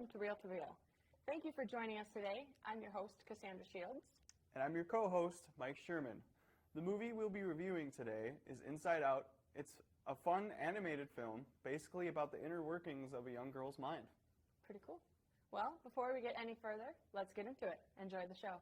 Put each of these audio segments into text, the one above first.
welcome to Reel to Reel. Thank you for joining us today. I'm your host, Cassandra Shields. And I'm your co-host, Mike Sherman. The movie we'll be reviewing today is Inside Out. It's a fun animated film, basically about the inner workings of a young girl's mind. Pretty cool. Well, before we get any further, let's get into it. Enjoy the show.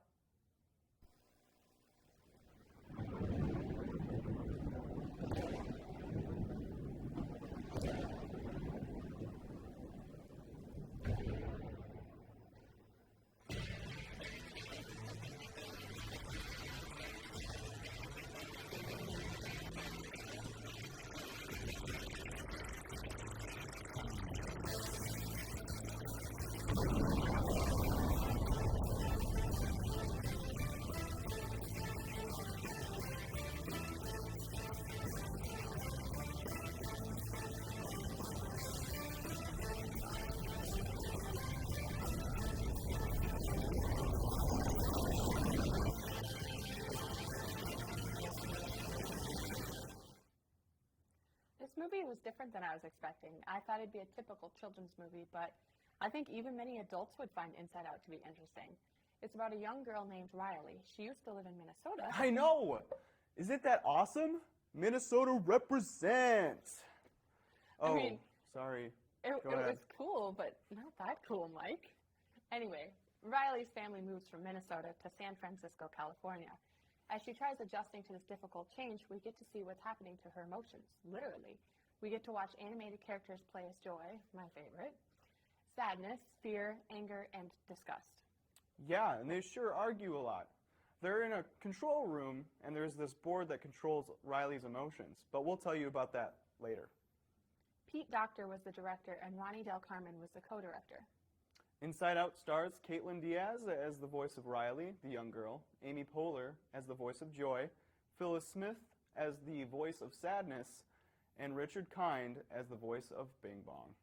This movie was different than I was expecting. I thought it'd be a typical children's movie, but I think even many adults would find Inside Out to be interesting. It's about a young girl named Riley. She used to live in Minnesota. I know! Isn't that awesome? Minnesota represents! Oh, mean, sorry. It Go ahead. was cool, but not that cool, Mike. Anyway, Riley's family moves from Minnesota to San Francisco, California. As she tries adjusting to this difficult change, we get to see what's happening to her emotions, literally. We get to watch animated characters play as joy, my favorite, sadness, fear, anger, and disgust. Yeah, and they sure argue a lot. They're in a control room, and there's this board that controls Riley's emotions, but we'll tell you about that later. Pete Docter was the director, and Ronnie Del Carmen was the co-director. Inside Out stars Caitlin Diaz as the voice of Riley, the young girl, Amy Poehler as the voice of Joy, Phyllis Smith as the voice of Sadness, and Richard Kind as the voice of Bing Bong.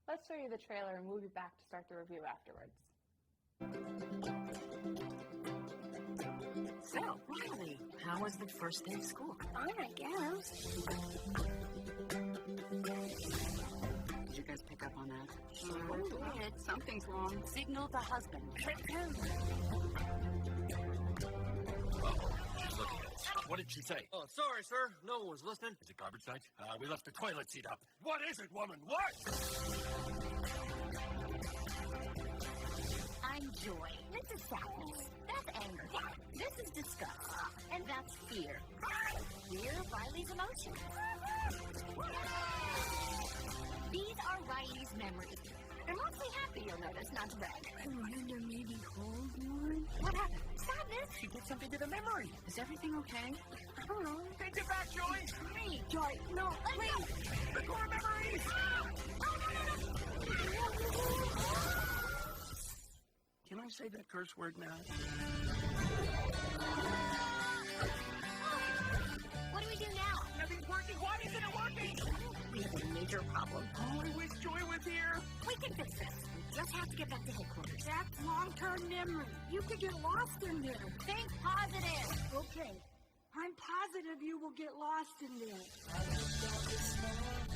Let's show you the trailer, and we'll be back to start the review afterwards. So, Riley, how was the first day of school? Fine, I guess. Did you guys pick up on that? Sure did. Something's wrong. Signal the husband. She's looking at us. What did she say? Oh, sorry, sir. No one was listening. Is it garbage night? We left the toilet seat up. What is it, woman? What? I'm Joy. This is sadness. That's anger. This is disgust. And that's fear. Fear of Riley's emotions. These are Riley's memories. They're mostly happy, you'll notice, not to brag. I remember maybe cold one. What happened? Sadness? She did something to the memory. Is everything okay? I don't know. Take it back, Joy. Me, Joy. No, please. The core memories. Can I say that curse word now? What do we do now? Nothing's working. Why isn't it working? We have a major problem. Oh, I wish Joy was here. We can fix this. We just have to get back to headquarters. That's long-term memory. You could get lost in there. Think positive. Okay. I'm positive you will get lost in there.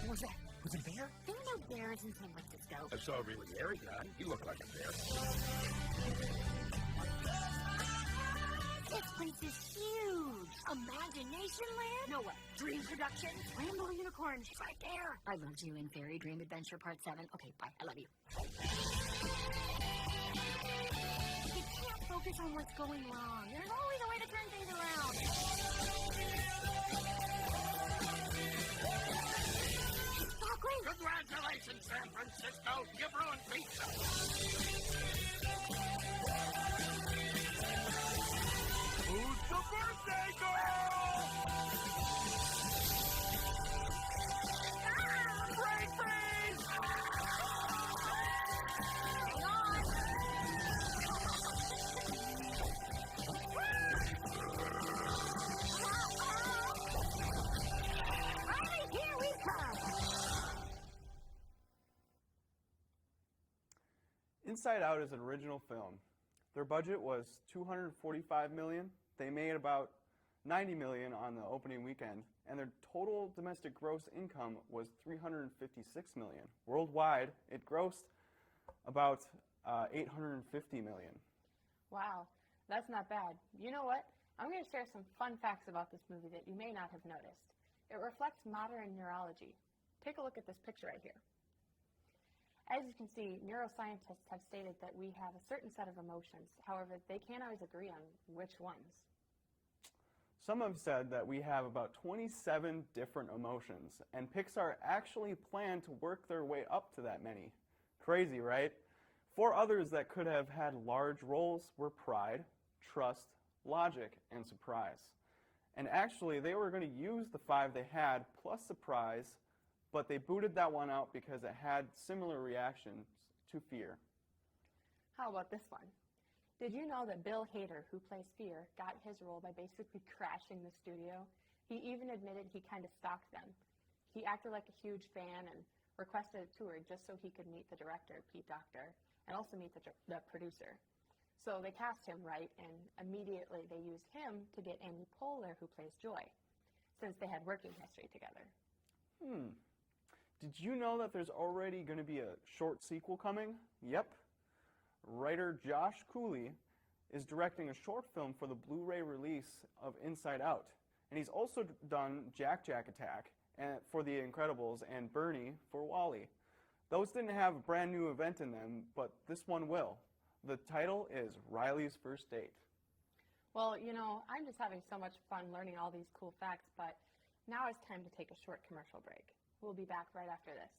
What was that? Was it a bear? There are no bears in San Francisco. I saw a really hairy guy. He looked like a bear. This place is huge. Imagination Land? No way. Dream Productions? Rainbow Unicorns? It's right there. I loved you in Fairy Dream Adventure Part 7. Okay, bye. I love you. You can't focus on what's going wrong. There's always a way to turn things around. Sparkling! Congratulations, San Francisco. You've ruined pizza. Who's the birthday girl? Break freeze! Hang on! Riley, here we come! Inside Out is an original film. Their budget was $245 million. They made about $90 million on the opening weekend, and their total domestic gross income was $356 million. Worldwide, it grossed about 850 million. Wow, that's not bad. You know what? I'm going to share some fun facts about this movie that you may not have noticed. It reflects modern neurology. Take a look at this picture right here. As you can see, neuroscientists have stated that we have a certain set of emotions. However, they can't always agree on which ones. Some have said that we have about 27 different emotions, and Pixar actually planned to work their way up to that many. Crazy, right? 4 others that could have had large roles were pride, trust, logic, and surprise. And actually, they were going to use the 5 they had plus surprise, but they booted that one out because it had similar reactions to fear. How about this one? Did you know that Bill Hader, who plays Fear, got his role by basically crashing the studio? He even admitted he kind of stalked them. He acted like a huge fan and requested a tour just so he could meet the director, Pete Docter, and also meet the producer. So they cast him right, and immediately they used him to get Amy Poehler, who plays Joy, since they had working history together. Did you know that there's already going to be a short sequel coming? Yep. Writer Josh Cooley is directing a short film for the Blu-ray release of Inside Out. And he's also done Jack Jack Attack for The Incredibles and Bernie for WALL-E. Those didn't have a brand new event in them, but this one will. The title is Riley's First Date. Well, you know, I'm just having so much fun learning all these cool facts, but now it's time to take a short commercial break. We'll be back right after this.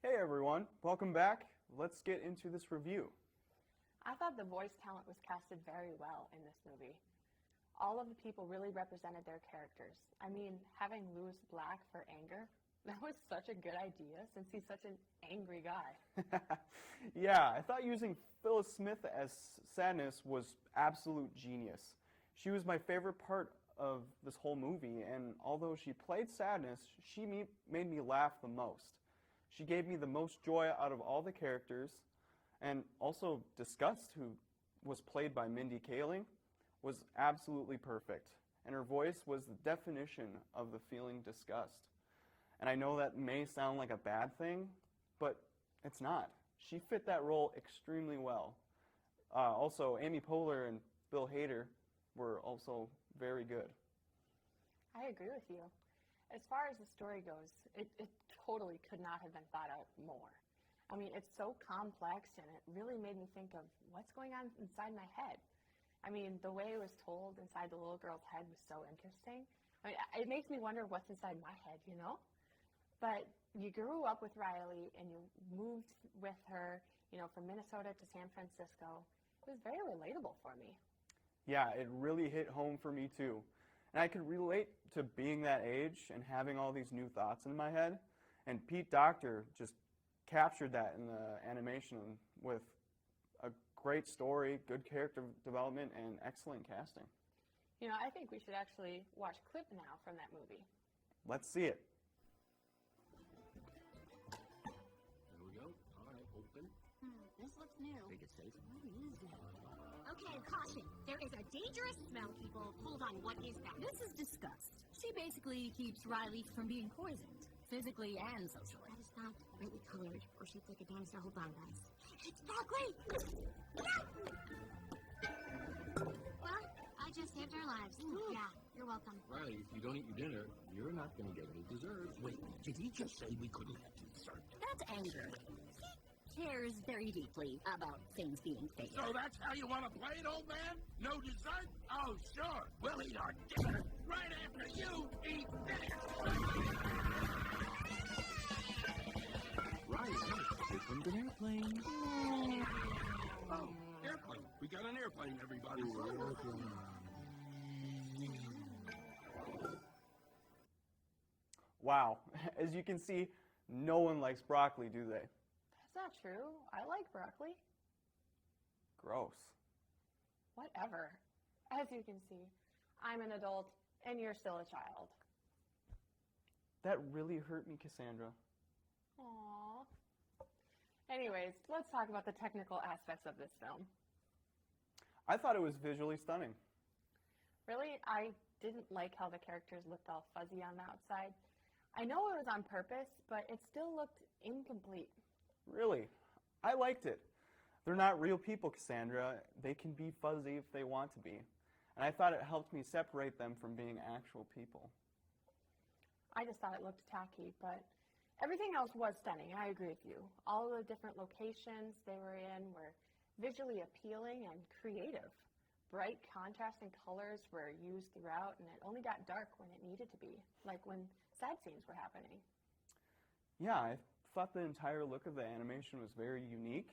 Hey everyone, welcome back. Let's get into this review. I thought the voice talent was casted very well in this movie. All of the people really represented their characters. I mean, having Louis Black for anger, that was such a good idea since he's such an angry guy. Yeah, I thought using Phyllis Smith as Sadness was absolute genius. She was my favorite part of this whole movie, and although she played Sadness, she made me laugh the most. She gave me the most joy out of all the characters, and also Disgust, who was played by Mindy Kaling, was absolutely perfect. And her voice was the definition of the feeling disgust. And I know that may sound like a bad thing, but it's not. She fit that role extremely well. Also, Amy Poehler and Bill Hader were also very good. I agree with you. As far as the story goes, it totally could not have been thought out more. I mean, it's so complex, and it really made me think of what's going on inside my head. I mean, the way it was told inside the little girl's head was so interesting. I mean, it makes me wonder what's inside my head, you know? But you grew up with Riley, and you moved with her, you know, from Minnesota to San Francisco. It was very relatable for me. Yeah, it really hit home for me too. And I could relate to being that age and having all these new thoughts in my head. And Pete Docter just captured that in the animation with a great story, good character development, and excellent casting. You know, I think we should actually watch a clip now from that movie. Let's see it. There we go. All right, open. This looks new. Make it safe. What is that? Okay, caution. There is a dangerous smell, people. Hold on, what is that? This is Disgust. She basically keeps Riley from being poisoned, physically and socially. That is not brightly colored or shaped like a dinosaur. Hold on, guys. It's broccoli! Well, I just saved our lives. Yeah, you're welcome. Riley, if you don't eat your dinner, you're not going to get any dessert. Wait, did he just say we couldn't have dessert? That's anger. He cares very deeply about things being fake. So that's how you want to play it, old man? No dessert? Oh, sure. We'll eat our dinner right after you eat this. an airplane. Oh, airplane. We got an airplane, everybody. Wow. As you can see, no one likes broccoli, do they? That's not true. I like broccoli. Gross. Whatever. As you can see, I'm an adult and you're still a child. That really hurt me, Cassandra. Aww. Anyways, let's talk about the technical aspects of this film. I thought it was visually stunning. Really, I didn't like how the characters looked all fuzzy on the outside. I know it was on purpose, but it still looked incomplete. Really, I liked it. They're not real people, Cassandra. They can be fuzzy if they want to be. And I thought it helped me separate them from being actual people. I just thought it looked tacky, but everything else was stunning. I agree with you. All the different locations they were in were visually appealing and creative. Bright contrasting colors were used throughout, and it only got dark when it needed to be, like when sad scenes were happening. Yeah, I thought the entire look of the animation was very unique.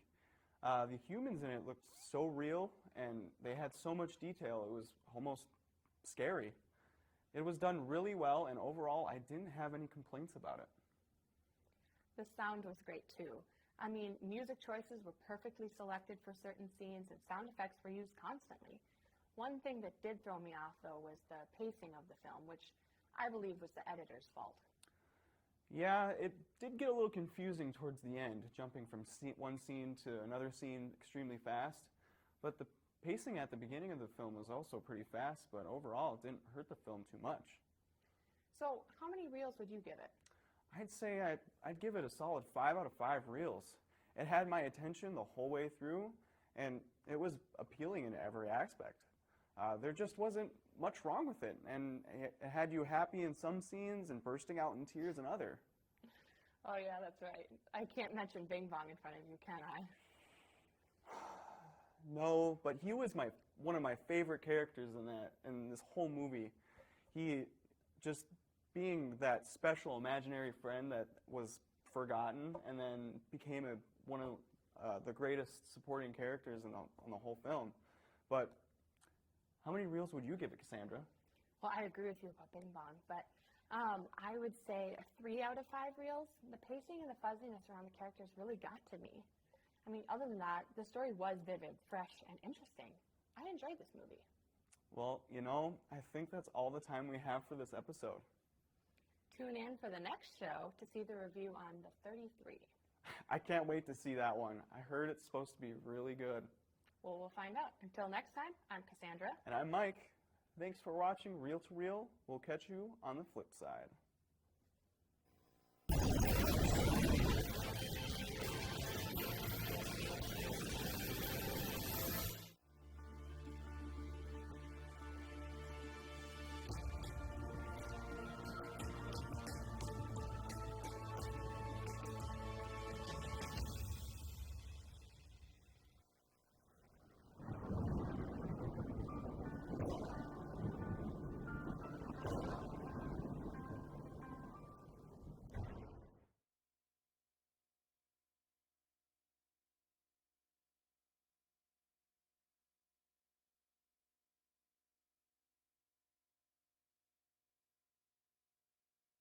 The humans in it looked so real, and they had so much detail, it was almost scary. It was done really well, and overall, I didn't have any complaints about it. The sound was great too. I mean, music choices were perfectly selected for certain scenes, and sound effects were used constantly. One thing that did throw me off, though, was the pacing of the film, which I believe was the editor's fault. Yeah, it did get a little confusing towards the end, jumping from one scene to another scene extremely fast. But the pacing at the beginning of the film was also pretty fast, but overall it didn't hurt the film too much. So, how many reels would you give it? I'd say I'd give it a solid 5 out of 5 reels. It had my attention the whole way through, and it was appealing in every aspect. There just wasn't much wrong with it, and it had you happy in some scenes and bursting out in tears in other. Oh yeah, that's right. I can't mention Bing Bong in front of you, can I? No, but he was one of my favorite characters in this whole movie. He just being that special imaginary friend that was forgotten and then became one of the greatest supporting characters in the whole film. But how many reels would you give it, Cassandra? Well, I agree with you about Bing Bong, but I would say a 3 out of 5 reels. The pacing and the fuzziness around the characters really got to me. I mean, other than that, the story was vivid, fresh, and interesting. I enjoyed this movie. Well, I think that's all the time we have for this episode. Tune in for the next show to see the review on The 33. I can't wait to see that one. I heard it's supposed to be really good. Well, we'll find out. Until next time, I'm Cassandra. And I'm Mike. Thanks for watching Reel to Reel. We'll catch you on the flip side.